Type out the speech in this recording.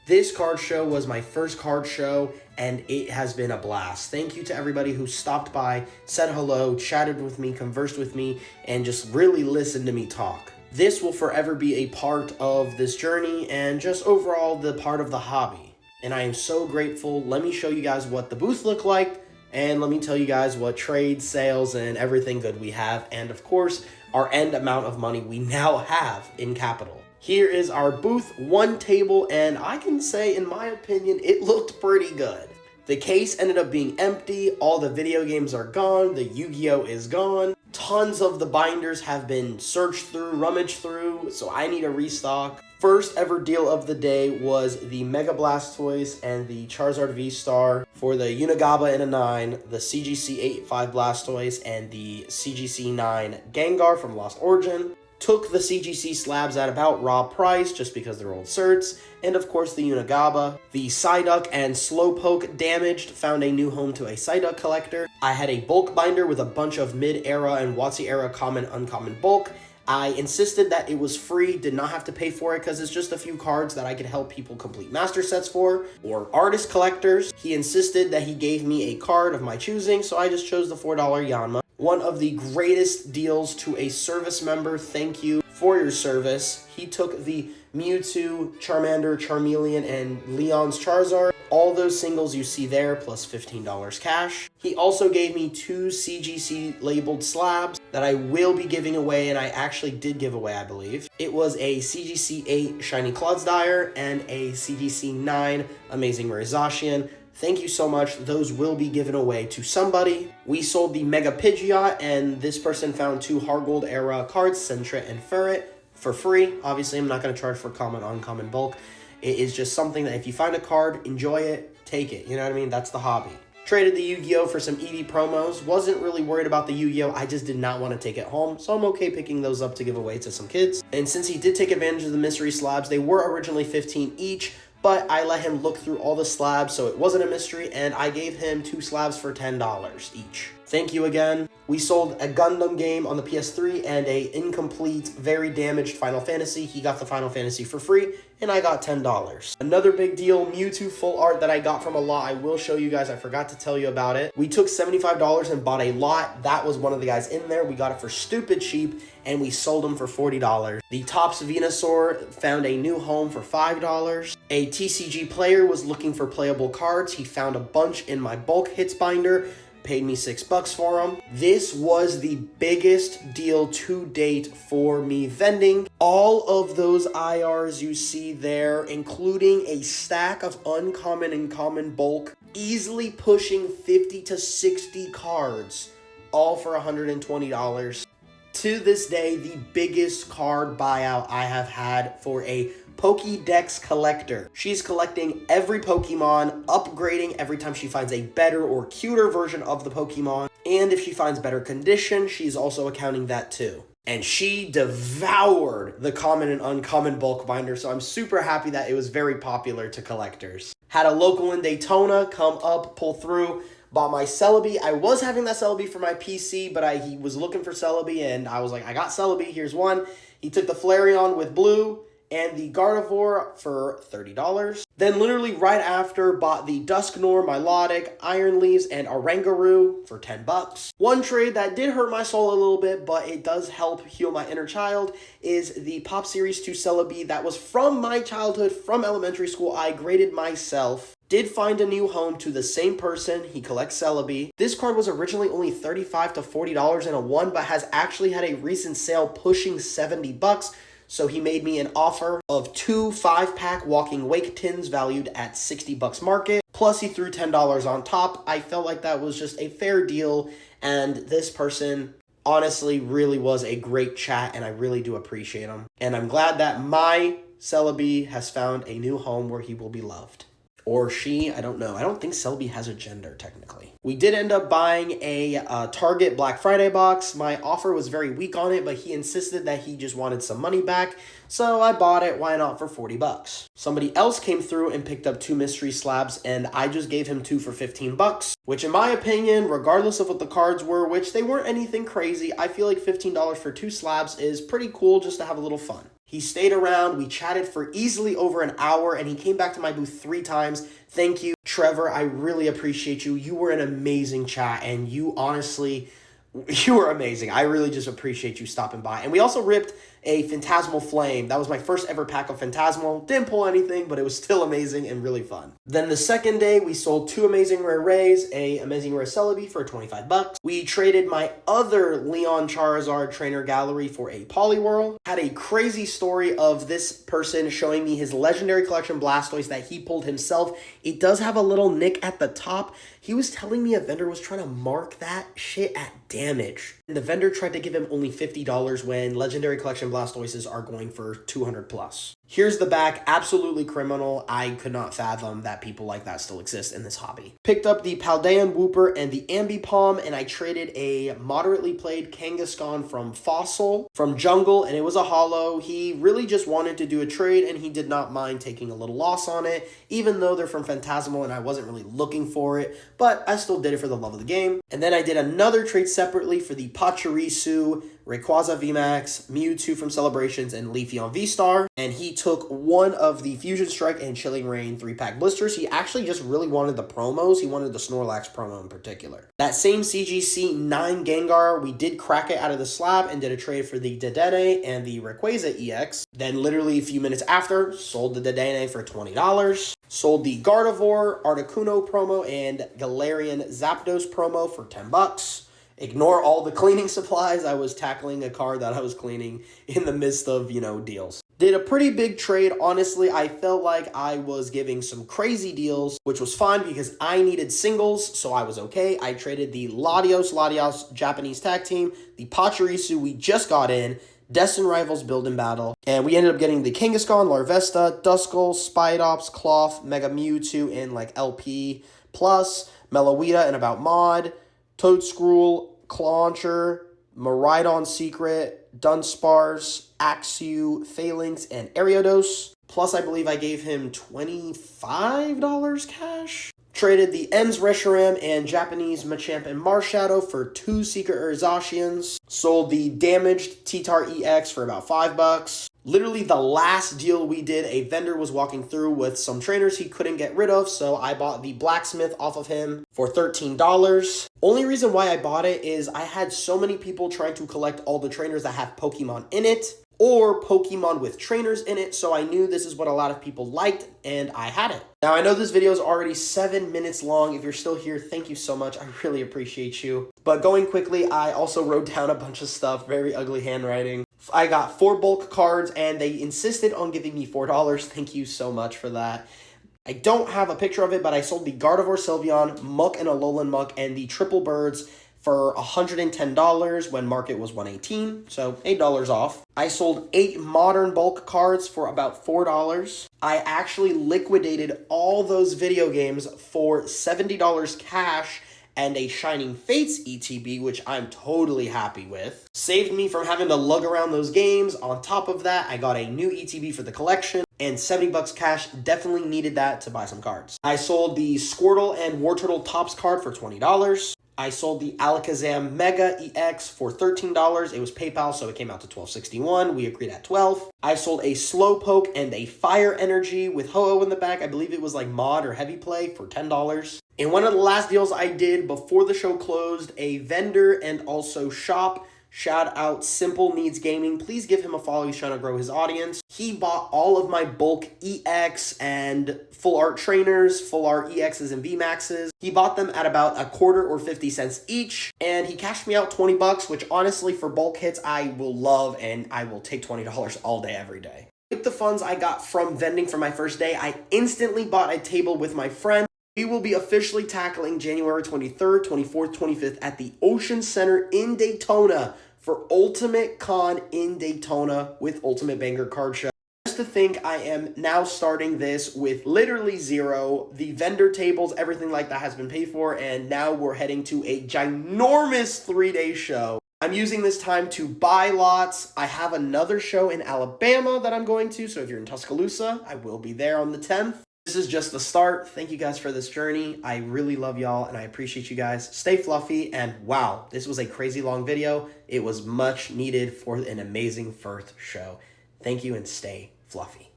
This card show was my first card show, and it has been a blast. Thank you to everybody who stopped by, said hello, chatted with me, conversed with me, and just really listened to me talk. This will forever be a part of this journey and just overall the part of the hobby. And I am so grateful. Let me show you guys what the booth looked like, and let me tell you guys what trades, sales, and everything good we have, and of course, our end amount of money we now have in capital. Here is our booth, one table, and I can say, in my opinion, it looked pretty good. The case ended up being empty, all the video games are gone, the Yu-Gi-Oh is gone, tons of the binders have been searched through, rummaged through, so I need a restock. First ever deal of the day was the Mega Blastoise and the Charizard V-Star for the Unigaba in a 9, the CGC 8-5 Blastoise, and the CGC 9 Gengar from Lost Origin. Took the CGC slabs at about raw price just because they're old certs, and of course the Unigaba. The Psyduck and Slowpoke damaged, found a new home to a Psyduck collector. I had a bulk binder with a bunch of mid-era and WotC-era common, uncommon bulk. I insisted that it was free, did not have to pay for it because it's just a few cards that I could help people complete master sets for, or artist collectors. He insisted that he gave me a card of my choosing, so I just chose the $4 Yanma. One of the greatest deals to a service member. Thank you for your service. He took the Mewtwo, Charmander, Charmeleon, and Leon's Charizard. All those singles you see there, plus $15 cash. He also gave me 2 CGC labeled slabs that I will be giving away, and I actually did give away, I believe. It was a CGC 8 Shiny Clodsire and a CGC 9 Amazing Rare Zacian. Thank you so much. Those will be given away to somebody. We sold the Mega Pidgeot, and this person found 2 Hard era cards, Sentret and Ferret, for free. Obviously, I'm not going to charge for common, uncommon bulk. It is just something that if you find a card, enjoy it, take it. You know what I mean? That's the hobby. Traded the Yu-Gi-Oh for some EV promos. Wasn't really worried about the Yu-Gi-Oh. I just did not want to take it home, so I'm okay picking those up to give away to some kids. And since he did take advantage of the mystery slabs, they were originally $15 each, but I let him look through all the slabs, so it wasn't a mystery, and I gave him 2 slabs for $10 each. Thank you again. We sold a Gundam game on the PS3 and a incomplete, very damaged Final Fantasy. He got the Final Fantasy for free, and I got $10. Another big deal, Mewtwo full art that I got from a lot. I will show you guys. I forgot to tell you about it. We took $75 and bought a lot. That was one of the guys in there. We got it for stupid cheap, and we sold them for $40. The Topps Venusaur found a new home for $5. A TCG player was looking for playable cards. He found a bunch in my bulk hits binder. Paid me $6 for them. This was the biggest deal to date for me vending. All of those IRs you see there, including a stack of uncommon and common bulk, easily pushing 50 to 60 cards, all for $120. To this day, the biggest card buyout I have had for a Pokédex collector. She's collecting every Pokemon, upgrading every time she finds a better or cuter version of the Pokemon, and if she finds better condition, she's also accounting that too. And she devoured the common and uncommon bulk binder, so I'm super happy that it was very popular to collectors. Had a local in Daytona come up, pull through, bought my Celebi. I was having that Celebi for my PC, but he was looking for Celebi, and I was like, I got Celebi, here's one. He took the Flareon with blue, and the Gardevoir for $30. Then literally right after, bought the Dusknoir, Milotic, Iron Leaves, and Oranguru for $10. One trade that did hurt my soul a little bit, but it does help heal my inner child, is the Pop Series 2 Celebi that was from my childhood, from elementary school. I graded myself. Did find a new home to the same person. He collects Celebi. This card was originally only $35 to $40 in a 1, but has actually had a recent sale pushing $70. So he made me an offer of 2 5-pack Walking Wake tins valued at $60 market. Plus he threw $10 on top. I felt like that was just a fair deal. And this person honestly really was a great chat, and I really do appreciate him. And I'm glad that my Celebi has found a new home where he will be loved. Or she, I don't know. I don't think Celebi has a gender, technically. We did end up buying a Target Black Friday box. My offer was very weak on it, but he insisted that he just wanted some money back. So I bought it, why not, for $40. Somebody else came through and picked up 2 mystery slabs, and I just gave him 2 for $15. Which in my opinion, regardless of what the cards were, which they weren't anything crazy, I feel like $15 for 2 slabs is pretty cool just to have a little fun. He stayed around. We chatted for easily over an hour, and he came back to my booth 3 times. Thank you, Trevor. I really appreciate you. You were an amazing chat, and you honestly, you were amazing. I really just appreciate you stopping by. And we also ripped a Phantasmal Flame. That was my first ever pack of Phantasmal. Didn't pull anything, but it was still amazing and really fun. Then the second day, we sold 2 Amazing Rare Rays, a Amazing Rare Celebi for 25 bucks. We traded my other Leon Charizard Trainer Gallery for a Poliwhirl. Had a crazy story of this person showing me his Legendary Collection Blastoise that he pulled himself. It does have a little nick at the top. He was telling me a vendor was trying to mark that shit at damage. And the vendor tried to give him only $50 when Legendary Collection Blastoises are going for 200 plus. Here's the back, absolutely criminal. I could not fathom that people like that still exist in this hobby. Picked up the Paldean Wooper and the Ambipom, and I traded a moderately played Kangaskhan from Fossil, from Jungle, and it was a holo. He really just wanted to do a trade, and he did not mind taking a little loss on it, even though they're from Phantasmal and I wasn't really looking for it, but I still did it for the love of the game. And then I did another trade separately for the Pachirisu, Rayquaza VMAX, Mewtwo from Celebrations, and Leafeon V-Star. And he took one of the Fusion Strike and Chilling Reign 3-pack blisters. He actually just really wanted the promos. He wanted the Snorlax promo in particular. That same CGC 9 Gengar, we did crack it out of the slab and did a trade for the Dedenne and the Rayquaza EX. Then literally a few minutes after, sold the Dedenne for $20. Sold the Gardevoir, Articuno promo, and Galarian Zapdos promo for 10 bucks. Ignore all the cleaning supplies. I was tackling a card that I was cleaning in the midst of, deals. Did a pretty big trade. Honestly, I felt like I was giving some crazy deals, which was fine because I needed singles, so I was okay. I traded the Latios Japanese tag team, the Pachirisu we just got in, Destined Rivals Build and Battle, and we ended up getting the Kangaskhan, Larvesta, Duskull, Spidops, Cloth, Mega Mewtwo in LP, plus Meloetta and About Mod, Toadscruel, Clauncher, Miraidon Secret, Dunsparce, Axew, Phalanx, and Ariados. Plus, I believe I gave him $25 cash. Traded the Ems Reshiram and Japanese Machamp and Marshadow for 2 Secret Urzacians. Sold the damaged T-Tar EX for about $5. Literally the last deal we did, a vendor was walking through with some trainers he couldn't get rid of, so I bought the Blacksmith off of him for $13. Only reason why I bought it is I had so many people trying to collect all the trainers that have Pokemon in it, or Pokemon with trainers in it, so I knew this is what a lot of people liked, and I had it. Now, I know this video is already 7 minutes long. If you're still here, thank you so much. I really appreciate you. But going quickly, I also wrote down a bunch of stuff, very ugly handwriting. I got 4 bulk cards, and they insisted on giving me $4. Thank you so much for that. I don't have a picture of it, but I sold the Gardevoir Sylveon, Muck and Alolan Muck, and the Triple Birds for $110 when market was $118, so $8 off. I sold 8 modern bulk cards for about $4. I actually liquidated all those video games for $70 cash and a Shining Fates ETB, which I'm totally happy with. Saved me from having to lug around those games. On top of that, I got a new ETB for the collection, and 70 bucks cash. Definitely needed that to buy some cards. I sold the Squirtle and Wartortle Topps card for $20. I sold the Alakazam Mega EX for $13. It was PayPal, so it came out to $12.61. We agreed at $12. I sold a Slowpoke and a Fire Energy with Ho-Oh in the back. I believe it was mod or heavy play for $10. And one of the last deals I did before the show closed, a vendor and also shop, shout out Simple Needs Gaming. Please give him a follow. He's trying to grow his audience. He bought all of my bulk EX and full art trainers, full art EXs and VMAXs. He bought them at about a quarter or 50 cents each, and he cashed me out 20 bucks, which honestly for bulk hits I will love, and I will take $20 all day, every day. With the funds I got from vending for my first day, I instantly bought a table with my friend. We will be officially tackling January 23rd, 24th, 25th at the Ocean Center in Daytona for Ultimate Con in Daytona with Ultimate Banger Card Show. Just to think I am now starting this with literally zero. The vendor tables, everything like that has been paid for, and now we're heading to a ginormous 3-day show. I'm using this time to buy lots. I have another show in Alabama that I'm going to, so if you're in Tuscaloosa, I will be there on the 10th. This is just the start. Thank you guys for this journey. I really love y'all and I appreciate you guys. Stay fluffy, and wow, this was a crazy long video. It was much needed for an amazing first show. Thank you and stay fluffy.